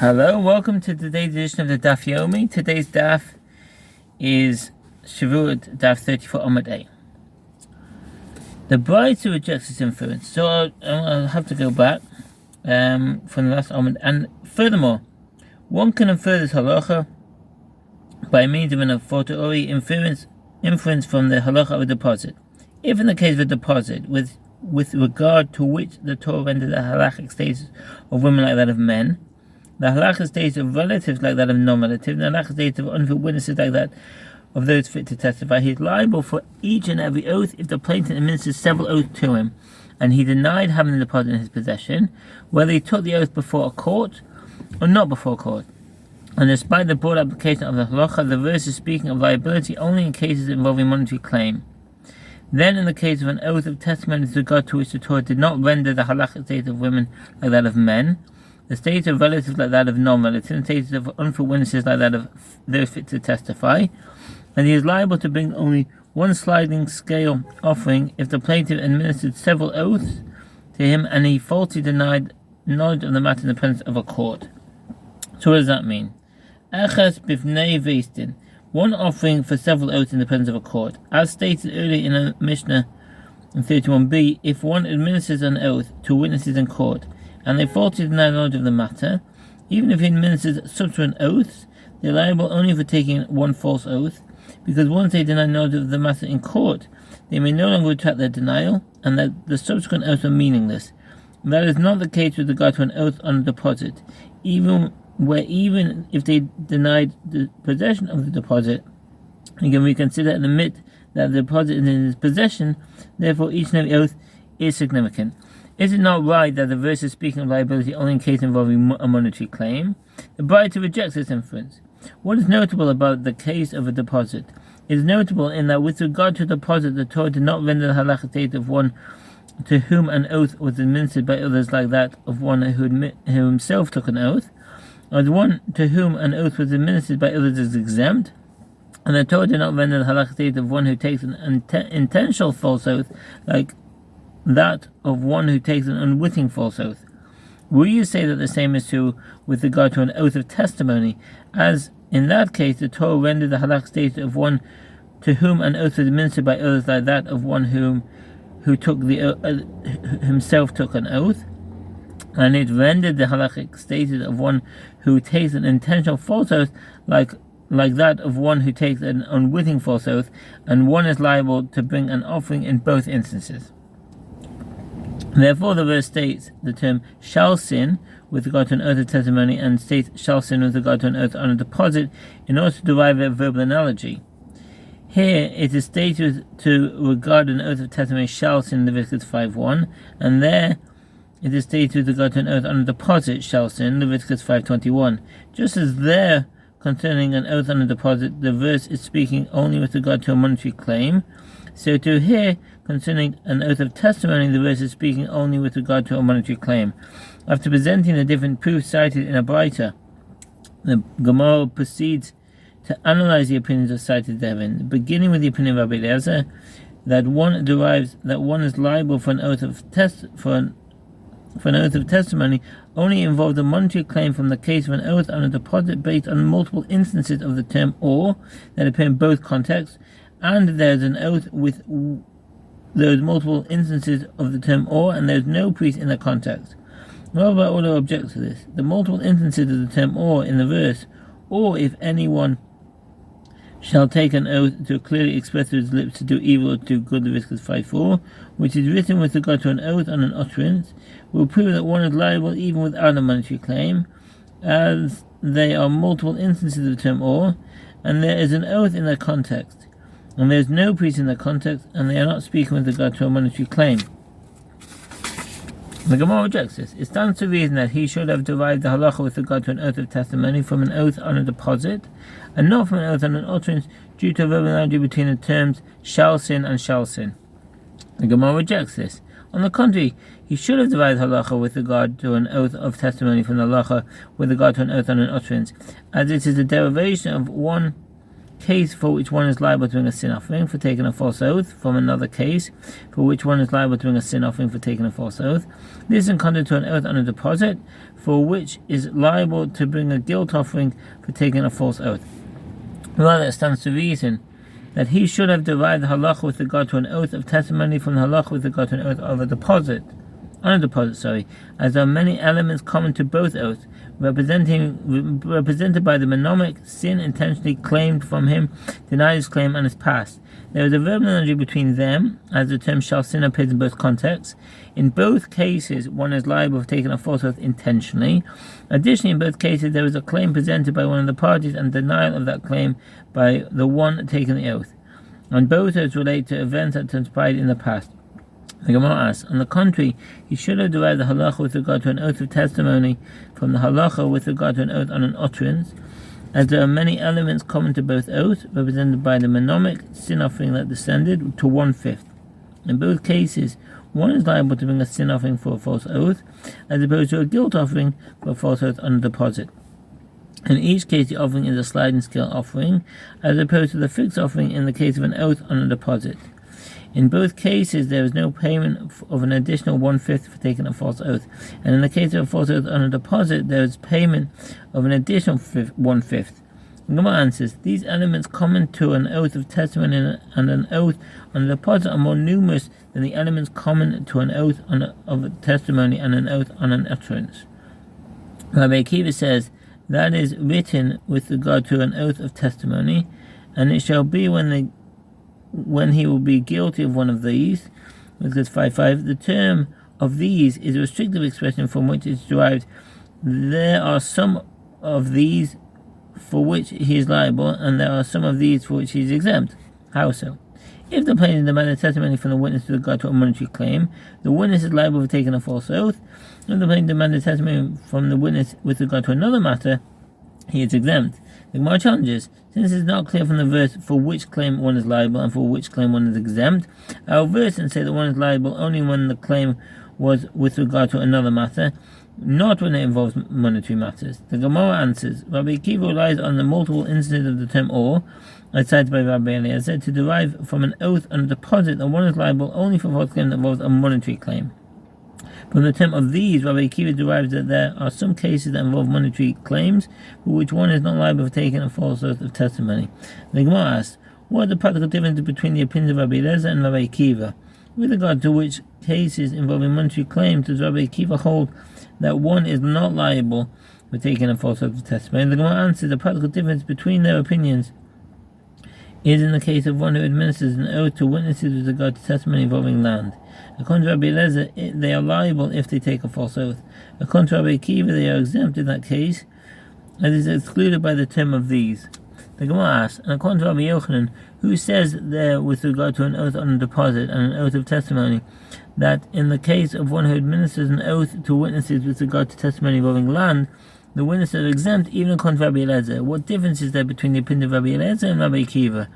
Hello, welcome to today's edition of the Daf Yomi. Today's Daf is Shevuout Daf 34 Amud A. The bride who rejects this influence. So I'll have to go back from the last Amud. And furthermore, one can infer this halacha by means of an fortiori inference from the halacha of a deposit. If in the case of a deposit, with regard to which the Torah rendered the halachic status of women like that of men, the halachic status of relatives like that of non-relatives, and the halachic status of unfit witnesses like that of those fit to testify, he is liable for each and every oath if the plaintiff administers several oaths to him, and he denied having the deposit in his possession, whether he took the oath before a court or not before a court. And despite the broad application of the halacha, the verse is speaking of liability only in cases involving monetary claim. Then, in the case of an oath of testimony with regard to which the Torah did not render the halachic status of women like that of men, the status of relatives like that of non-relatives, and the status of unfit witnesses like that of those fit to testify, and he is liable to bring only one sliding scale offering if the plaintiff administered several oaths to him and he falsely denied knowledge of the matter in the presence of a court. So what does that mean? Eches bifnei veistin, one offering for several oaths in the presence of a court. As stated earlier in a Mishnah in 31b, if one administers an oath to witnesses in court, and they falsely deny knowledge of the matter, even if he administers subsequent oaths, they are liable only for taking one false oath, because once they deny knowledge of the matter in court, they may no longer retract their denial, and that the subsequent oaths are meaningless. That is not the case with regard to an oath on a deposit, even if they denied the possession of the deposit, he can reconsider and admit that the deposit is in his possession. Therefore, each and every oath is significant. Is it not right that the verse is speaking of liability only in case involving a monetary claim? The bride rejects this inference. What is notable about the case of a deposit? It is notable in that with regard to a deposit, the Torah did not render the halachic state of one to whom an oath was administered by others like that of one who himself took an oath, or the one to whom an oath was administered by others is exempt, and the Torah did not render the halachic state of one who takes an intentional false oath like that of one who takes an unwitting false oath. Will you say that the same is true with regard to an oath of testimony, as in that case the Torah rendered the halachic state of one to whom an oath was administered by others like that of one who himself took an oath, and it rendered the halachic status of one who takes an intentional false oath like that of one who takes an unwitting false oath, and one is liable to bring an offering in both instances. Therefore, the verse states the term shall sin with regard to an oath of testimony and states shall sin with regard to an oath on a deposit in order to derive a verbal analogy. Here it is stated to regard an oath of testimony shall sin in Leviticus 5:1, and there it is stated with regard to an oath on a deposit shall sin, Leviticus 5:21. Just as there concerning an oath on a deposit, the verse is speaking only with regard to a monetary claim, so to here concerning an oath of testimony, the verse is speaking only with regard to a monetary claim. After presenting the different proofs cited in a Braita, the Gemara proceeds to analyze the opinions of cited therein, beginning with the opinion of Rabbi Eliezer that one derives that one is liable for an oath of testimony only involved a monetary claim from the case of an oath on a deposit based on multiple instances of the term or that appear in both contexts, and there's an oath with those multiple instances of the term or, and there's no priest in the context. Rabbi Odo objects to this. The multiple instances of the term or in the verse, or if anyone shall take an oath to clearly express with his lips to do evil or to do good, Leviticus 5:4, which is written with regard to an oath on an utterance, will prove that one is liable even without a monetary claim, as they are multiple instances of the term or, and there is an oath in their context, and there is no priest in the context, and they are not speaking with regard to a monetary claim. The Gemara rejects this. It stands to reason that he should have derived the halacha with regard to an oath of testimony from an oath on a deposit, and not from an oath on an utterance, due to a verbal analogy between the terms shall sin and shall sin. The Gemara rejects this. On the contrary, he should have derived halacha with regard to an oath of testimony from the halacha with regard to an oath on an utterance, as it is a derivation of one case for which one is liable to bring a sin offering for taking a false oath from another case for which one is liable to bring a sin offering for taking a false oath. This is in contrary to an oath on a deposit for which is liable to bring a guilt offering for taking a false oath. Rather, it stands to reason that he should have derived the halacha with regard to an oath of testimony from the halacha with regard to an oath of a deposit, as there are many elements common to both oaths, represented by the mnemonic. Sin intentionally claimed from him, denied his claim, and is passed. There is a verbal analogy between them, as the term shall sin appears in both contexts. In both cases, one is liable for taking a false oath intentionally. Additionally, in both cases, there is a claim presented by one of the parties and denial of that claim by the one taking the oath. And both oaths relate to events that transpired in the past. The Gemara asks, on the contrary, he should have derived the halacha with regard to an oath of testimony from the halacha with regard to an oath on an utterance, as there are many elements common to both oaths, represented by the mnemonic sin offering that descended to 1/5. In both cases, one is liable to bring a sin offering for a false oath, as opposed to a guilt offering for a false oath on a deposit. In each case, the offering is a sliding scale offering, as opposed to the fixed offering in the case of an oath on a deposit. In both cases, there is no payment of an additional 1/5 for taking a false oath, and in the case of a false oath on a deposit, there is payment of an additional 1/5. Gemara answers, these elements common to an oath of testimony and an oath on a deposit are more numerous than the elements common to an oath of a testimony and an oath on an utterance. Rabbi Akiva says, that is written with regard to an oath of testimony, and it shall be when he will be guilty of one of these, because 5:5, the term of these is a restrictive expression from which it is derived. There are some of these for which he is liable, and there are some of these for which he is exempt. How so? If the plaintiff demanded testimony from the witness with regard to a monetary claim, the witness is liable for taking a false oath. If the plaintiff demanded testimony from the witness with regard to another matter, he is exempt. The Gemara challenges, since it is not clear from the verse for which claim one is liable and for which claim one is exempt, I'll verse and say that one is liable only when the claim was with regard to another matter, not when it involves monetary matters. The Gemara answers, Rabbi Akiva relies on the multiple instances of the term or, as cited by Rabbi Eliezer, to derive from an oath on a deposit that one is liable only for a false claim that involves a monetary claim. From the term of these, Rabbi Akiva derives that there are some cases that involve monetary claims, for which one is not liable for taking a false oath of testimony. The Gemara asks, what are the practical differences between the opinions of Rabbi Eliezer and Rabbi Akiva? With regard to which cases involving monetary claims does Rabbi Akiva hold that one is not liable for taking a false oath of testimony? The Gemara answers, the practical difference between their opinions is in the case of one who administers an oath to witnesses with regard to testimony involving land. According to Rabbi Eliezer, they are liable if they take a false oath. According to Rabbi Akiva, they are exempt in that case, as is excluded by the term of these. The Gemara asks, and according to Rabbi Yochanan, who says there with regard to an oath on a deposit and an oath of testimony, that in the case of one who administers an oath to witnesses with regard to testimony involving land, the witnesses are exempt even according to Rabbi Eliezer. What difference is there between the opinion of Rabbi Eliezer and Rabbi Akiva?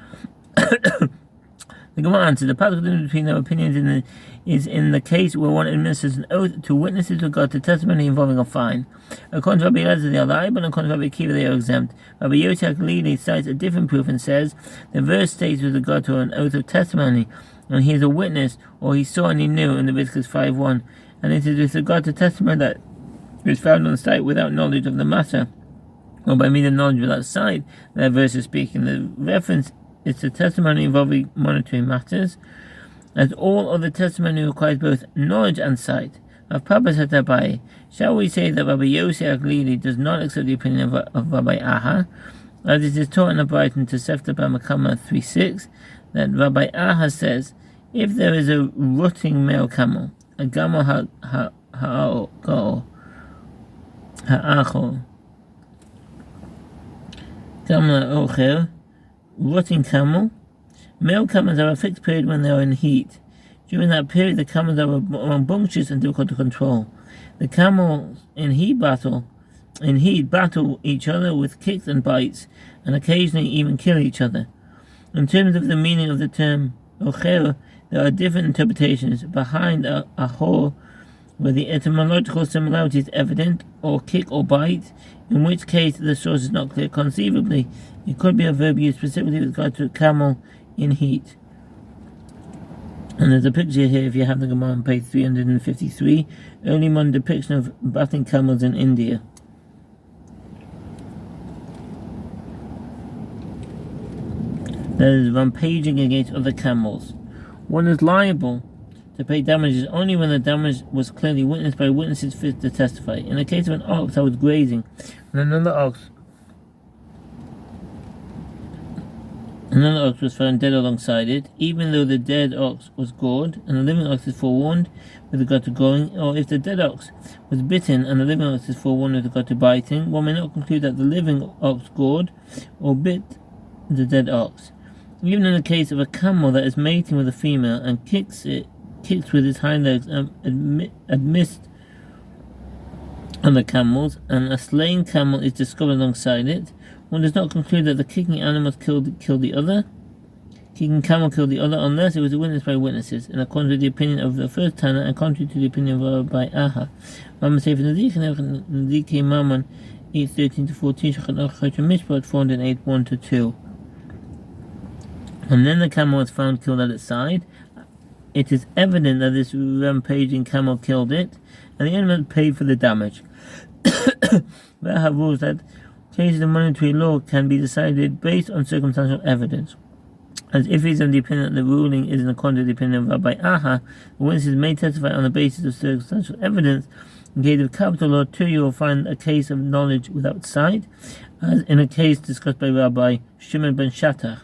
The Gemara answers, the practical difference between their opinions is in the case where one administers an oath to witnesses with regard to testimony involving a fine. According to Rabbi Eliezer, they are liable, and according to Rabbi Akiva, they are exempt. Rabbi Yosef Lili cites a different proof and says, the verse states with regard to an oath of testimony, and he is a witness, or he saw and he knew in Leviticus 5:1, and it is with regard to testimony that is found on the site without knowledge of the matter, or by means of knowledge without sight, that verse is speaking. The reference is to testimony involving monetary matters, as all other testimony requires both knowledge and sight. Of Papa said Abai, shall we say that Rabbi Yosef Aglili does not accept the opinion of Rabbi Aha, as it is taught in the Brighton to Sefta B'Makama 3:6, that Rabbi Aha says, if there is a rutting male camel, a gamel ha'achol, gamel ha'ocher, rotting camel. Male camels have a fixed period when they are in heat. During that period, the camels are rambunctious and difficult to control. The camels in heat battle each other with kicks and bites, and occasionally even kill each other. In terms of the meaning of the term ocher, there are different interpretations. Behind ahor where the etymological similarity is evident, or kick or bite, in which case the source is not clear. Conceivably, it could be a verb used specifically with regard to a camel in heat. And there's a picture here, if you have the Gemara on page 353, early modern depiction of bathing camels in India. That is rampaging against other camels. One is liable to pay damages only when the damage was clearly witnessed by witnesses fit to testify. In the case of an ox that was grazing, and another ox was found dead alongside it, even though the dead ox was gored, and the living ox is forewarned with regard to goring, or if the dead ox was bitten and the living ox is forewarned with regard to biting, one may not conclude that the living ox gored or bit the dead ox. Even in the case of a camel that is mating with a female and kicks with its hind legs amidst other camels, and a slain camel is discovered alongside it, one does not conclude that the kicking animal killed the other. Kicking camel killed the other unless it was witnessed by witnesses, in accordance with the opinion of the first Tana and contrary to the opinion of Rabbi Aha. Rambam Sefer Nadikei Mammon 8:13-14, Shulchan Aruch Mishpat 408 1-2. And then the camel was found killed at its side. It is evident that this rampaging camel killed it, and the owner paid for the damage. There have rules that cases of monetary law can be decided based on circumstantial evidence. As if it is on the opinion that the ruling is in accordance with the opinion of Rabbi Aha, the witnesses may testify on the basis of circumstantial evidence. In case of capital law, too, you will find a case of knowledge without sight, as in a case discussed by Rabbi Shimon ben Shattach.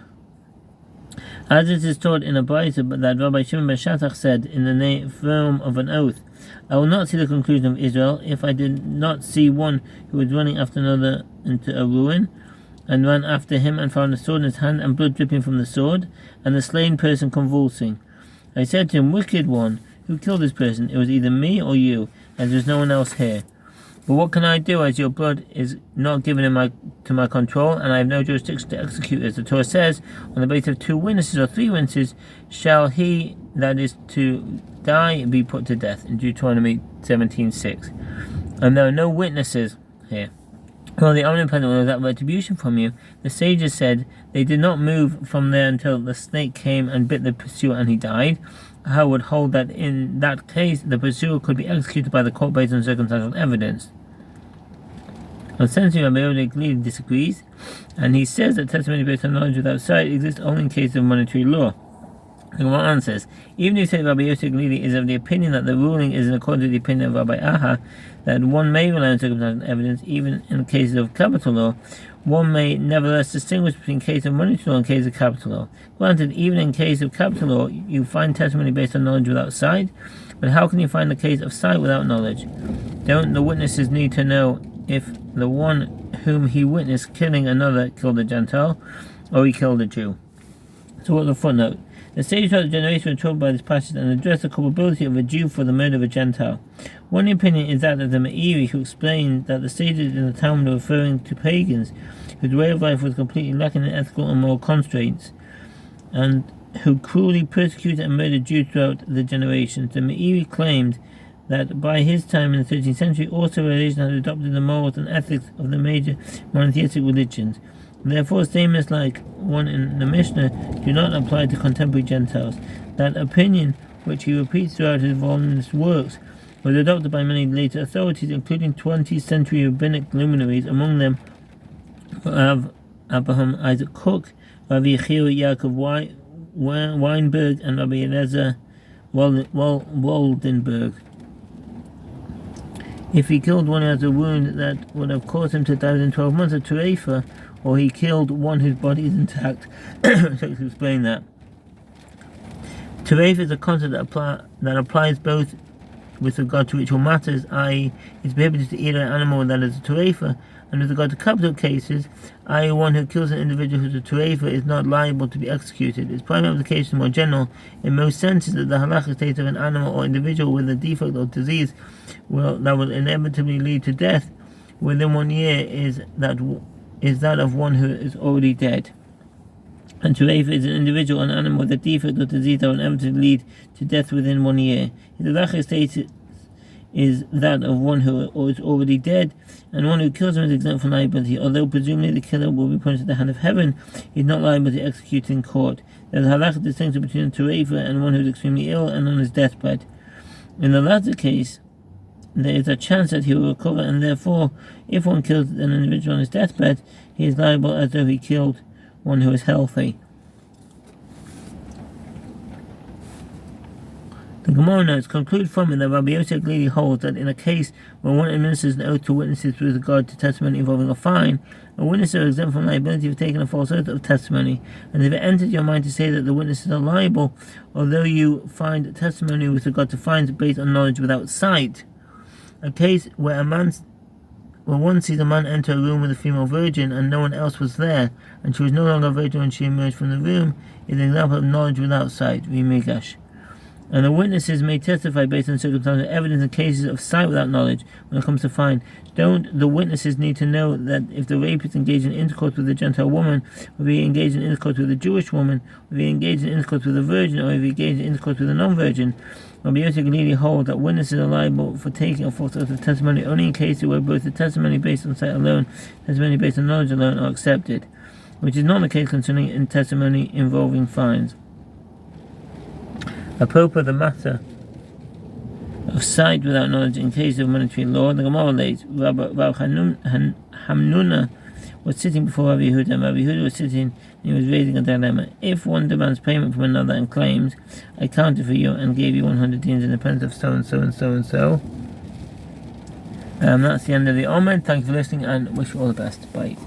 As it is taught in a Brayta that Rabbi Shimon ben Shattach said in the form of an oath, I will not see the conclusion of Israel if I did not see one who was running after another into a ruin, and ran after him and found a sword in his hand and blood dripping from the sword, and the slain person convulsing. I said to him, Wicked one, who killed this person? It was either me or you, as there is no one else here. But what can I do, as your blood is not given to my control, and I have no jurisdiction to execute it? The Torah says, on the basis of 2 witnesses or 3 witnesses, shall he that is to die be put to death, in Deuteronomy 17:6. And there are no witnesses here. Well, the omnipotent will without retribution from you. The sages said they did not move from there until the snake came and bit the pursuer and he died. I would hold that in that case the pursuer could be executed by the court based on circumstantial evidence. Ostensibly, Rabbi Yehuda Glili disagrees, and he says that testimony based on knowledge without sight exists only in cases of monetary law. The Gemara answers, even if Rabbi Yehuda Glili is of the opinion that the ruling is in accordance with the opinion of Rabbi Aha, that one may rely on circumstantial evidence even in cases of capital law, one may nevertheless distinguish between cases of monetary law and cases of capital law. Granted, even in case of capital law, you find testimony based on knowledge without sight, but how can you find the case of sight without knowledge? Don't the witnesses need to know if the one whom he witnessed killing another killed a Gentile, or he killed a Jew? So what's the footnote? The sages of the generation were troubled by this passage and addressed the culpability of a Jew for the murder of a Gentile. One opinion is that of the Meiri, who explained that the sages in the Talmud were referring to pagans whose way of life was completely lacking in ethical and moral constraints, and who cruelly persecuted and murdered Jews throughout the generations. The Meiri claimed that by his time in the 13th century, all civilizations had adopted the morals and ethics of the major monotheistic religions. Therefore, statements like one in the Mishnah do not apply to contemporary Gentiles. That opinion, which he repeats throughout his voluminous works, was adopted by many later authorities, including 20th century rabbinic luminaries, among them Rav Abraham Isaac Kook, Rabbi Yechiel Yaakov Weinberg, and Rabbi Eliezer Waldenberg. If he killed one who has a wound that would have caused him to die within 12 months of Turefa, or he killed one whose body is intact. So to explain that, Turefa is a concept that applies both with regard to ritual matters, i.e. it's prohibited to eat an animal that is a Turefa, and with regard to capital cases, i.e. one who kills an individual who is a Turefa is not liable to be executed. Its primary application, more general, in most senses, that the halachic state of an animal or individual with a defect or disease that will inevitably lead to death within 1 year is that of one who is already dead. And Turefa is an individual, an animal with a defect or disease that will inevitably lead to death within 1 year. His halachic status is that of one who is already dead, and one who kills him is exempt from liability. Although presumably the killer will be punished at the hand of heaven, he is not liable to execute in court. There is a halakhic distinction between a terefa and one who is extremely ill and on his deathbed. In the latter case, there is a chance that he will recover, and therefore, if one kills an individual on his deathbed, he is liable as though he killed one who is healthy. The Gemara notes, conclude from it that Rabbi Yosef clearly holds that in a case where one administers an oath to witnesses with regard to testimony involving a fine, a witness is exempt from liability for taking a false oath of testimony, and if it enters your mind to say that the witnesses are liable, although you find testimony with regard to fines based on knowledge without sight, a case where one sees a man enter a room with a female virgin and no one else was there, and she was no longer a virgin when she emerged from the room, is an example of knowledge without sight, Migash. And the witnesses may testify based on circumstantial evidence in cases of sight without knowledge when it comes to fine. Don't the witnesses need to know that if the rapist engaged in intercourse with a Gentile woman, or if he engaged in intercourse with a Jewish woman, or if he engaged in intercourse with a virgin, or if he engaged in intercourse with a non-virgin? Rabbi Yosef clearly holds that witnesses are liable for taking a false oath of testimony only in cases where both the testimony based on sight alone and testimony based on knowledge alone are accepted, which is not the case concerning testimony involving fines. Apropos the matter of sight without knowledge in case of monetary law, the Gemara relates, Rabbi Hamnuna was sitting before Rabbi Yehuda, and Rabbi Yehuda was sitting and he was raising a dilemma. If one demands payment from another and claims, I counted for you and gave you 100 dinars in the presence of so and so and so and so. That's the end of the Omer. Thank you for listening and wish you all the best. Bye.